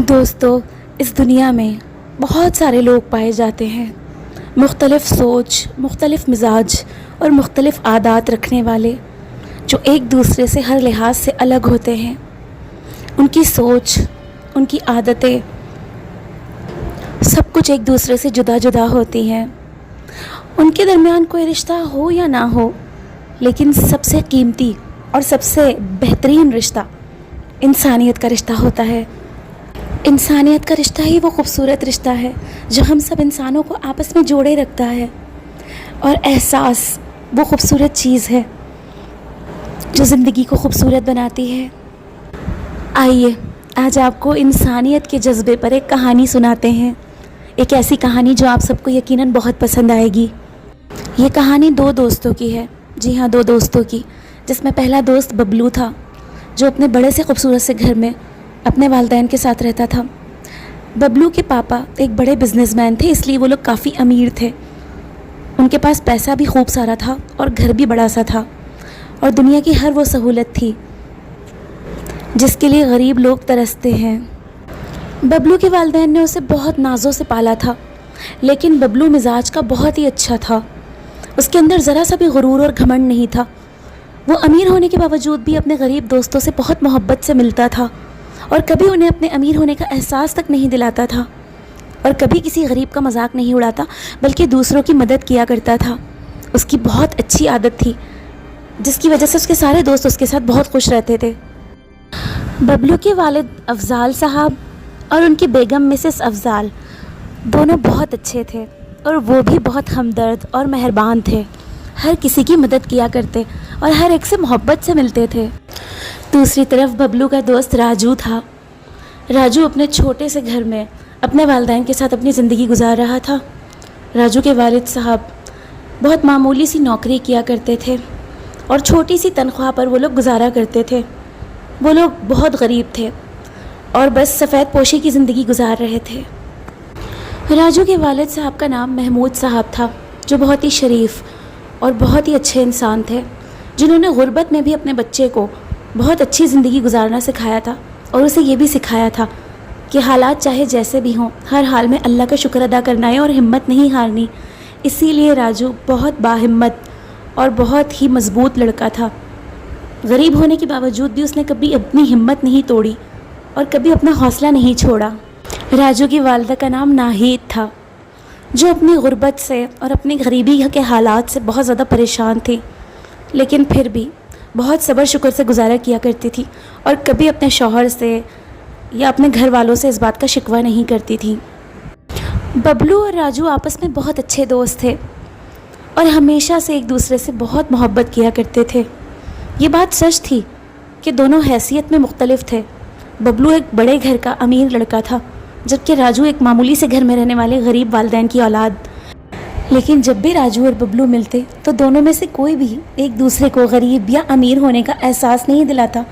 दोस्तों, इस दुनिया में बहुत सारे लोग पाए जाते हैं। मुख्तलिफ़ सोच, मुख्तलिफ़ मिजाज और मुख्तलिफ़ आदात रखने वाले, जो एक दूसरे से हर लिहाज से अलग होते हैं। उनकी सोच, उनकी आदतें, सब कुछ एक दूसरे से जुदा जुदा होती हैं। उनके दरमियान कोई रिश्ता हो या ना हो, लेकिन सबसे कीमती और सबसे बेहतरीन रिश्ता इंसानियत का रिश्ता होता है। इंसानियत का रिश्ता ही वो खूबसूरत रिश्ता है जो हम सब इंसानों को आपस में जोड़े रखता है। और एहसास वो खूबसूरत चीज़ है जो ज़िंदगी को खूबसूरत बनाती है। आइए आज आपको इंसानियत के जज्बे पर एक कहानी सुनाते हैं। एक ऐसी कहानी जो आप सबको यकीनन बहुत पसंद आएगी। ये कहानी दो दोस्तों की है। जी हाँ, दो दोस्तों की, जिसमें पहला दोस्त बबलू था, जो अपने बड़े से खूबसूरत से घर में अपने वालिदैन के साथ रहता था। बबलू के पापा एक बड़े बिजनेसमैन थे, इसलिए वो लोग काफ़ी अमीर थे। उनके पास पैसा भी खूब सारा था और घर भी बड़ा सा था, और दुनिया की हर वो सहूलत थी जिसके लिए गरीब लोग तरसते हैं। बबलू के वालिदैन ने उसे बहुत नाज़ों से पाला था, लेकिन बबलू मिजाज का बहुत ही अच्छा था। उसके अंदर ज़रा सा भी गुरूर और घमंड नहीं था। वो अमीर होने के बावजूद भी अपने गरीब दोस्तों से बहुत मोहब्बत से मिलता था, और कभी उन्हें अपने अमीर होने का एहसास तक नहीं दिलाता था, और कभी किसी गरीब का मजाक नहीं उड़ाता, बल्कि दूसरों की मदद किया करता था। उसकी बहुत अच्छी आदत थी, जिसकी वजह से उसके सारे दोस्त उसके साथ बहुत खुश रहते थे। बबलू के वालिद अफजाल साहब और उनकी बेगम मिसेस अफजाल दोनों बहुत अच्छे थे, और वो भी बहुत हमदर्द और मेहरबान थे। हर किसी की मदद किया करते और हर एक से मोहब्बत से मिलते थे। दूसरी तरफ बबलू का दोस्त राजू था। राजू अपने छोटे से घर में अपने वालिदैन के साथ अपनी ज़िंदगी गुजार रहा था। राजू के वालिद साहब बहुत मामूली सी नौकरी किया करते थे, और छोटी सी तनख्वाह पर वो लोग गुजारा करते थे। वो लोग बहुत गरीब थे और बस सफ़ेद पोशी की ज़िंदगी गुजार रहे थे। राजू के वालिद साहब का नाम महमूद साहब था, जो बहुत ही शरीफ और बहुत ही अच्छे इंसान थे, जिन्होंने गुर्बत में भी अपने बच्चे को बहुत अच्छी ज़िंदगी गुजारना सिखाया था, और उसे ये भी सिखाया था कि हालात चाहे जैसे भी हों, हर हाल में अल्लाह का शुक्र अदा करना है और हिम्मत नहीं हारनी। इसीलिए राजू बहुत बाहिम्मत और बहुत ही मज़बूत लड़का था। गरीब होने के बावजूद भी उसने कभी अपनी हिम्मत नहीं तोड़ी और कभी अपना हौसला नहीं छोड़ा। राजू की वालिदा का नाम नाहिद था, जो अपनी गुर्बत से और अपनी गरीबी के हालात से बहुत ज़्यादा परेशान थी, लेकिन फिर भी बहुत सब्र शुक्र से गुजारा किया करती थी, और कभी अपने शौहर से या अपने घर वालों से इस बात का शिकवा नहीं करती थी। बबलू और राजू आपस में बहुत अच्छे दोस्त थे और हमेशा से एक दूसरे से बहुत मोहब्बत किया करते थे। ये बात सच थी कि दोनों हैसियत में मुख्तलिफ थे। बबलू एक बड़े घर का अमीर लड़का था, जबकि राजू एक मामूली से घर में रहने वाले गरीब वालिदैन की औलाद। लेकिन जब भी राजू और बबलू मिलते तो दोनों में से कोई भी एक दूसरे को गरीब या अमीर होने का एहसास नहीं दिलाता,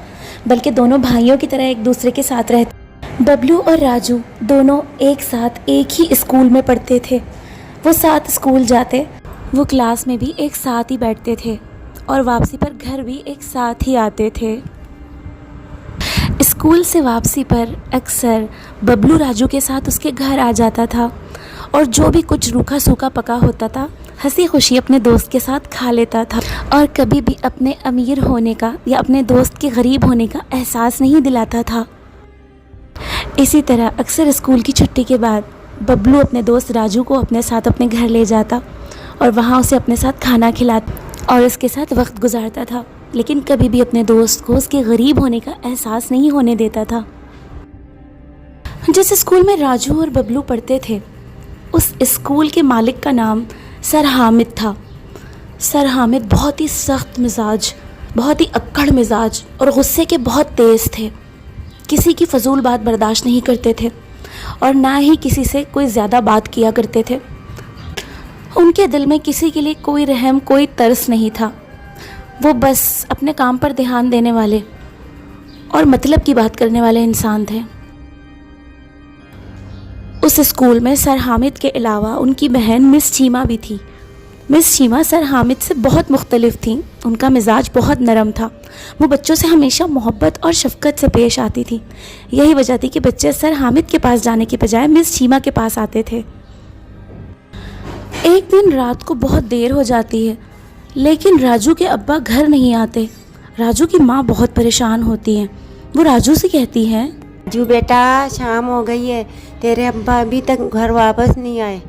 बल्कि दोनों भाइयों की तरह एक दूसरे के साथ रहते। बबलू और राजू दोनों एक साथ एक ही स्कूल में पढ़ते थे। वो साथ स्कूल जाते, वो क्लास में भी एक साथ ही बैठते थे, और वापसी पर घर भी एक साथ ही आते थे। स्कूल से वापसी पर अक्सर बबलू राजू के साथ उसके घर आ जाता था, और जो भी कुछ रूखा सूखा पका होता था हंसी खुशी अपने दोस्त के साथ खा लेता था, और कभी भी अपने अमीर होने का या अपने दोस्त के गरीब होने का एहसास नहीं दिलाता था। इसी तरह अक्सर स्कूल की छुट्टी के बाद बबलू अपने दोस्त राजू को अपने साथ अपने घर ले जाता, और वहाँ उसे अपने साथ खाना खिलाता और उसके साथ वक्त गुजारता था, लेकिन कभी भी अपने दोस्त को उसके गरीब होने का एहसास नहीं होने देता था। जिस स्कूल में राजू और बबलू पढ़ते थे, उस स्कूल के मालिक का नाम सर हामिद था। सर हामिद बहुत ही सख्त मिजाज, बहुत ही अक्कड़ मिजाज और गुस्से के बहुत तेज़ थे। किसी की फजूल बात बर्दाश्त नहीं करते थे, और ना ही किसी से कोई ज़्यादा बात किया करते थे। उनके दिल में किसी के लिए कोई रहम, कोई तरस नहीं था। वो बस अपने काम पर ध्यान देने वाले और मतलब की बात करने वाले इंसान थे। उस स्कूल में सर हामिद के अलावा उनकी बहन मिस चीमा भी थी। मिस शीमा सर हामिद से बहुत मुख्तलिफ थी। उनका मिजाज बहुत नरम था। वो बच्चों से हमेशा मोहब्बत और शफ़क़त से पेश आती थी। यही वजह थी कि बच्चे सर हामिद के पास जाने के बजाय मिस शीमा के पास आते थे। एक दिन रात को बहुत देर हो जाती है, लेकिन राजू के अब्बा घर नहीं आते। राजू की माँ बहुत परेशान होती हैं। वो राजू से कहती हैं, राजू बेटा, शाम हो गई है, तेरे अब्बा अभी तक घर वापस नहीं आए।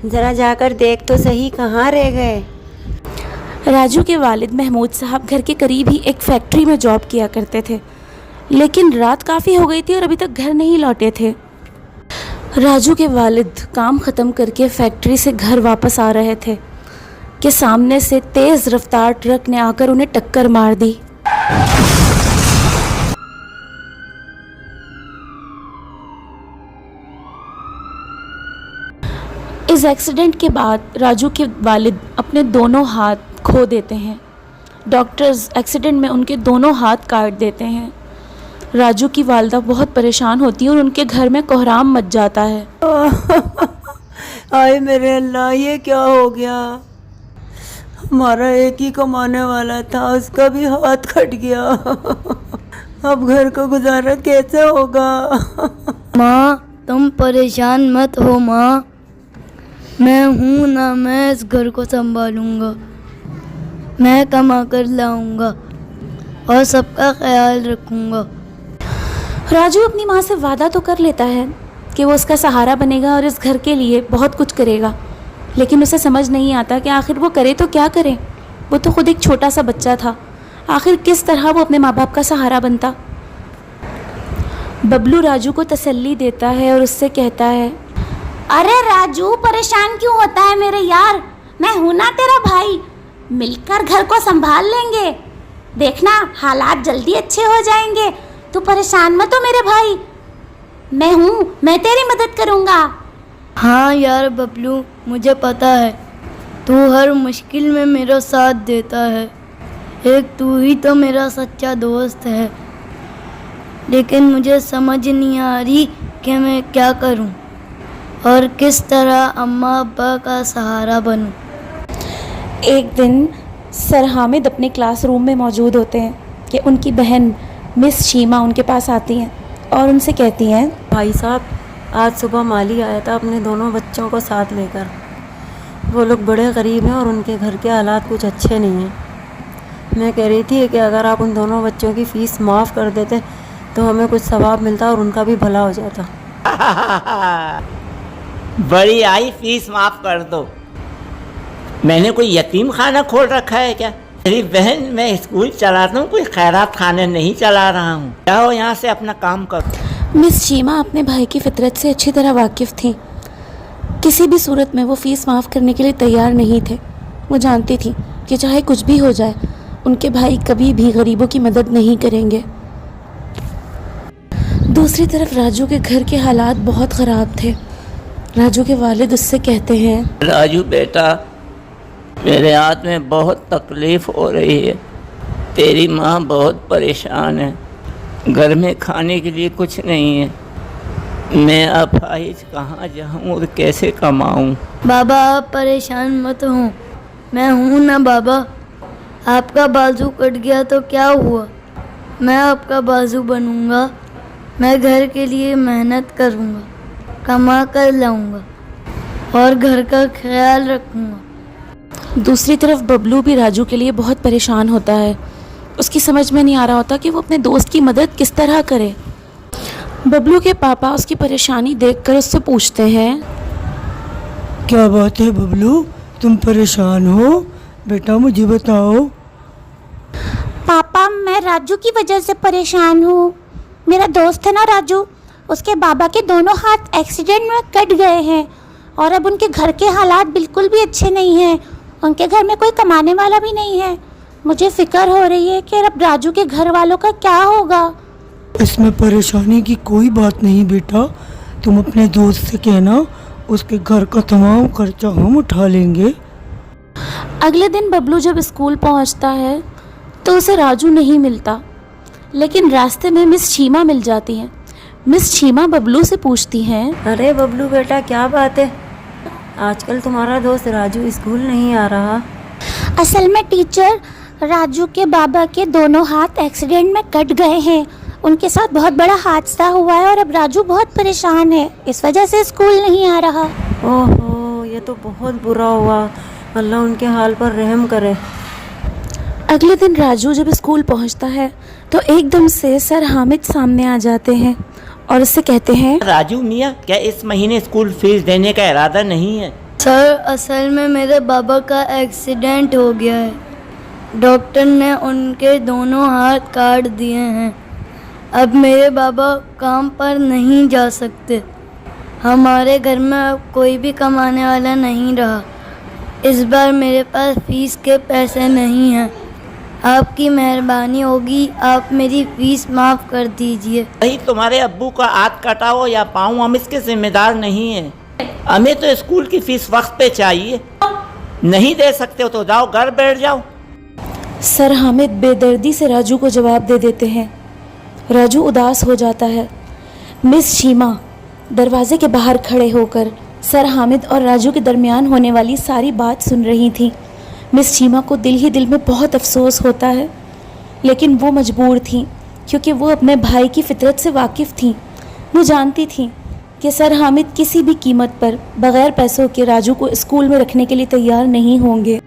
ज़रा जाकर देख तो सही, कहाँ रह गए। राजू के वालिद महमूद साहब घर के करीब ही एक फैक्ट्री में जॉब किया करते थे, लेकिन रात काफ़ी हो गई थी और अभी तक घर नहीं लौटे थे। राजू के वालिद काम ख़त्म करके फैक्ट्री से घर वापस आ रहे थे कि सामने से तेज़ रफ्तार ट्रक ने आकर उन्हें टक्कर मार दी। इस एक्सीडेंट के बाद राजू के वालिद अपने दोनों हाथ खो देते हैं। डॉक्टर्स एक्सीडेंट में उनके दोनों हाथ काट देते हैं। राजू की वालदा बहुत परेशान होती है और उनके घर में कोहराम मच जाता है। आए मेरे अल्लाह, ये क्या हो गया। हमारा एक ही कमाने वाला था, उसका भी हाथ कट गया। अब घर का गुजारा कैसे होगा। माँ, तुम परेशान मत हो माँ, मैं हूँ ना, मैं इस घर को संभालूंगा। मैं कमा कर लाऊंगा और सबका ख्याल रखूंगा। राजू अपनी माँ से वादा तो कर लेता है कि वो उसका सहारा बनेगा और इस घर के लिए बहुत कुछ करेगा, लेकिन उसे समझ नहीं आता कि आखिर वो करे तो क्या करे। वो तो खुद एक छोटा सा बच्चा था, आखिर किस तरह वो अपने माँ बाप का सहारा बनता। बबलू राजू को तसल्ली देता है और उससे कहता है, अरे राजू, परेशान क्यों होता है मेरे यार, मैं हूं ना तेरा भाई, मिलकर घर को संभाल लेंगे। देखना हालात जल्दी अच्छे हो जाएंगे, तू परेशान मत हो मेरे भाई, मैं हूं, मैं तेरी मदद करूंगा। हाँ यार बबलू, मुझे पता है तू हर मुश्किल में मेरा साथ देता है। एक तू ही तो मेरा सच्चा दोस्त है, लेकिन मुझे समझ नहीं आ रही कि मैं क्या करूं और किस तरह अम्मा अब्बा का सहारा बनूं। एक दिन सर हामिद अपने क्लासरूम में मौजूद होते हैं कि उनकी बहन मिस शीमा उनके पास आती हैं और उनसे कहती हैं, भाई साहब, आज सुबह माली आया था अपने दोनों बच्चों को साथ लेकर। वो लोग बड़े गरीब हैं और उनके घर के हालात कुछ अच्छे नहीं हैं। मैं कह रही थी कि अगर आप उन दोनों बच्चों की फ़ीस माफ़ कर देते तो हमें कुछ सवाब मिलता और उनका भी भला हो जाता। बड़ी आई, फीस माफ़ कर दो। मैंने कोई यतीम खाना खोल रखा है क्या? मेरी बहन, मैं स्कूल चलाता हूँ, कोई खैरात खाने नहीं चला रहा हूँ। जाओ यहाँ से अपना काम करो। मिस शीमा अपने भाई की फितरत से अच्छी तरह वाकिफ़ थी। किसी भी सूरत में वो फ़ीस माफ़ करने के लिए तैयार नहीं थे। वो जानती थी कि चाहे कुछ भी हो जाए, उनके भाई कभी भी गरीबों की मदद नहीं करेंगे। दूसरी तरफ राजू के घर के हालात बहुत ख़राब थे। राजू के वालिद उससे कहते हैं, राजू बेटा, मेरे हाथ में बहुत तकलीफ़ हो रही है। तेरी माँ बहुत परेशान है, घर में खाने के लिए कुछ नहीं है। मैं अब फाइज कहाँ जाऊँ और कैसे कमाऊँ? बाबा आप परेशान मत हो, मैं हूँ ना बाबा। आपका बाजू कट गया तो क्या हुआ, मैं आपका बाजू बनूँगा। मैं घर के लिए मेहनत करूँगा, कमा कर लाऊँगा और घर का ख्याल रखूँगा। दूसरी तरफ बबलू भी राजू के लिए बहुत परेशान होता है। उसकी समझ में नहीं आ रहा होता कि वो अपने दोस्त की मदद किस तरह करे। बबलू के पापा उसकी परेशानी देखकर उससे पूछते हैं, क्या बात है बबलू, तुम परेशान हो? बेटा मुझे बताओ। पापा, मैं राजू की वजह से परेशान हूँ। मेरा दोस्त है ना राजू, उसके बाबा के दोनों हाथ एक्सीडेंट में कट गए हैं और अब उनके घर के हालात बिल्कुल भी अच्छे नहीं हैं। उनके घर में कोई कमाने वाला भी नहीं है। मुझे फिक्र हो रही है कि अब राजू के घर वालों का क्या होगा। इसमें परेशानी की कोई बात नहीं बेटा, तुम अपने दोस्त से कहना, उसके घर का तमाम खर्चा हम उठा लेंगे। अगले दिन बबलू जब स्कूल पहुंचता है तो उसे राजू नहीं मिलता, लेकिन रास्ते में मिस शीमा मिल जाती हैं। मिस शीमा बबलू से पूछती हैं, अरे बबलू बेटा, क्या बात है, आजकल तुम्हारा दोस्त राजू स्कूल नहीं आ रहा। असल में टीचर, राजू के बाबा के दोनों हाथ एक्सीडेंट में कट गए हैं। उनके साथ बहुत बड़ा हादसा हुआ है और अब राजू बहुत परेशान है, इस वजह से स्कूल नहीं आ रहा। ओहो, ये तो बहुत बुरा हुआ। अल्लाह उनके हाल पर रहम करे। अगले दिन राजू जब स्कूल पहुंचता है तो एकदम से सर हामिद सामने आ जाते हैं और उससे कहते हैं, राजू मियाँ, क्या इस महीने स्कूल फीस देने का इरादा नहीं है? सर, असल में मेरे बाबा का एक्सीडेंट हो गया है। डॉक्टर ने उनके दोनों हाथ काट दिए हैं। अब मेरे बाबा काम पर नहीं जा सकते। हमारे घर में अब कोई भी कमाने वाला नहीं रहा। इस बार मेरे पास फीस के पैसे नहीं हैं। आपकी मेहरबानी होगी, आप मेरी फीस माफ़ कर दीजिए। भाई, तुम्हारे अब्बू का हाथ कटा हो या पाऊँ, हम इसके जिम्मेदार नहीं हैं। हमें तो स्कूल की फीस वक्त पे चाहिए। नहीं दे सकते हो तो जाओ घर बैठ जाओ। सर हामिद बेदर्दी से राजू को जवाब दे देते हैं। राजू उदास हो जाता है। मिस शीमा दरवाजे के बाहर खड़े होकर सर हामिद और राजू के दरमियान होने वाली सारी बात सुन रही थी। मिस शीमा को दिल ही दिल में बहुत अफसोस होता है, लेकिन वो मजबूर थी क्योंकि वो अपने भाई की फितरत से वाकिफ़ थी। वो जानती थी कि सर हामिद किसी भी कीमत पर बग़ैर पैसों के राजू को स्कूल में रखने के लिए तैयार नहीं होंगे।